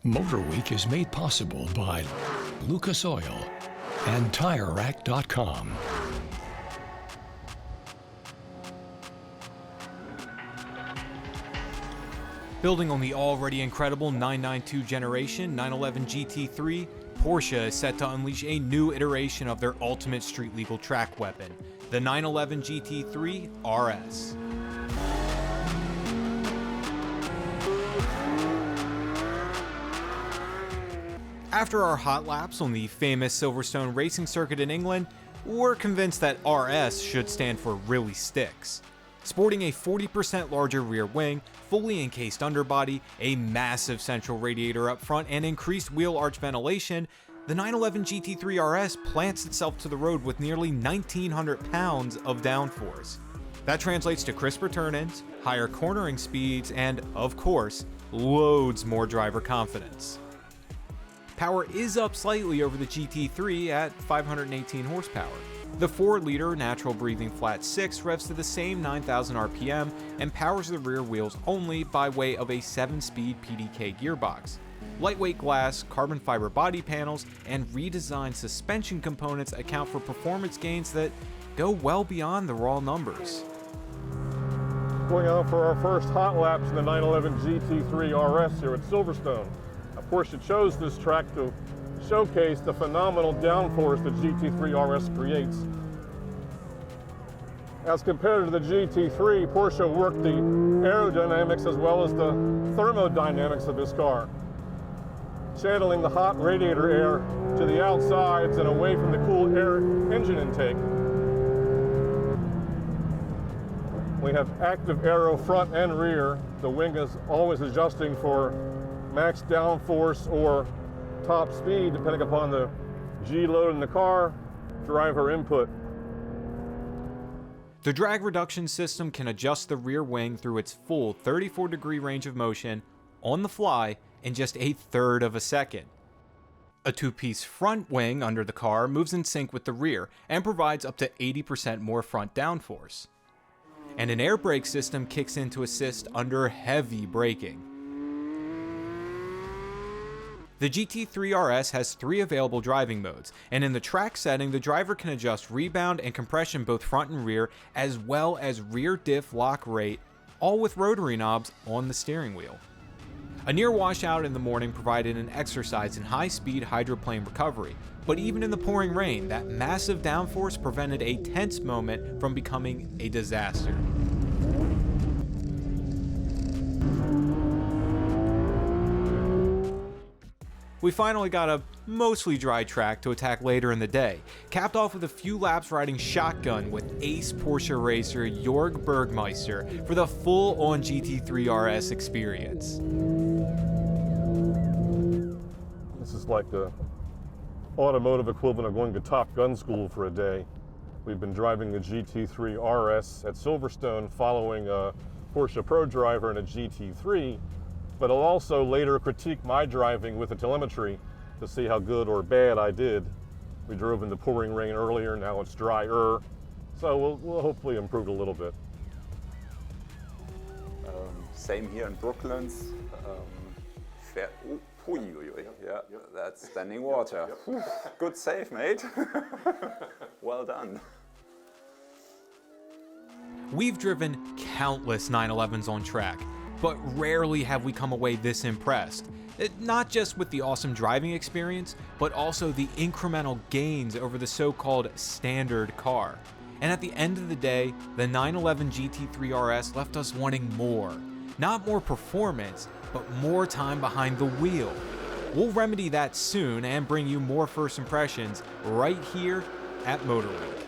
MotorWeek is made possible by Lucas Oil and TireRack.com. Building on the already incredible 992 generation 911 GT3, Porsche is set to unleash a new iteration of their ultimate street-legal track weapon, the 911 GT3 RS. After our hot laps on the famous Silverstone racing circuit in England, we're convinced that RS should stand for really sticks. Sporting a 40% larger rear wing, fully encased underbody, a massive central radiator up front, and increased wheel arch ventilation, the 911 GT3 RS plants itself to the road with nearly 1,900 pounds of downforce. That translates to crisper turn-ins, higher cornering speeds, and, of course, loads more driver confidence. Power is up slightly over the GT3 at 518 horsepower. The 4-liter natural breathing flat 6 revs to the same 9,000 RPM and powers the rear wheels only by way of a 7-speed PDK gearbox. Lightweight glass, carbon fiber body panels, and redesigned suspension components account for performance gains that go well beyond the raw numbers. Going out for our first hot laps in the 911 GT3 RS here at Silverstone. Porsche chose this track to showcase the phenomenal downforce that GT3 RS creates. As compared to the GT3, Porsche worked the aerodynamics as well as the thermodynamics of this car, channeling the hot radiator air to the outsides and away from the cool air engine intake. We have active aero front and rear. The wing is always adjusting for max downforce or top speed depending upon the G load in the car, driver input. The drag reduction system can adjust the rear wing through its full 34-degree range of motion on the fly in just 1/3 of a second. A 2-piece front wing under the car moves in sync with the rear and provides up to 80% more front downforce. And an air brake system kicks in to assist under heavy braking. The GT3 RS has 3 available driving modes, and in the track setting, the driver can adjust rebound and compression both front and rear, as well as rear diff lock rate, all with rotary knobs on the steering wheel. A near washout in the morning provided an exercise in high-speed hydroplane recovery, but even in the pouring rain, that massive downforce prevented a tense moment from becoming a disaster. We finally got a mostly dry track to attack later in the day, capped off with a few laps riding shotgun with ace Porsche racer Jörg Bergmeister for the full-on GT3 RS experience. This is like the automotive equivalent of going to Top Gun school for a day. We've been driving the GT3 RS at Silverstone following a Porsche Pro driver in a GT3, but I'll also later critique my driving with the telemetry to see how good or bad I did. We drove in the pouring rain earlier, now it's drier, so we'll hopefully improve a little bit. Same here in Brooklyn. Yeah, that's standing water. Good save, mate. Well done. We've driven countless 911s on track, but rarely have we come away this impressed. Not just with the awesome driving experience, but also the incremental gains over the so-called standard car. And at the end of the day, the 911 GT3 RS left us wanting more. Not more performance, but more time behind the wheel. We'll remedy that soon and bring you more first impressions right here at MotorWeek.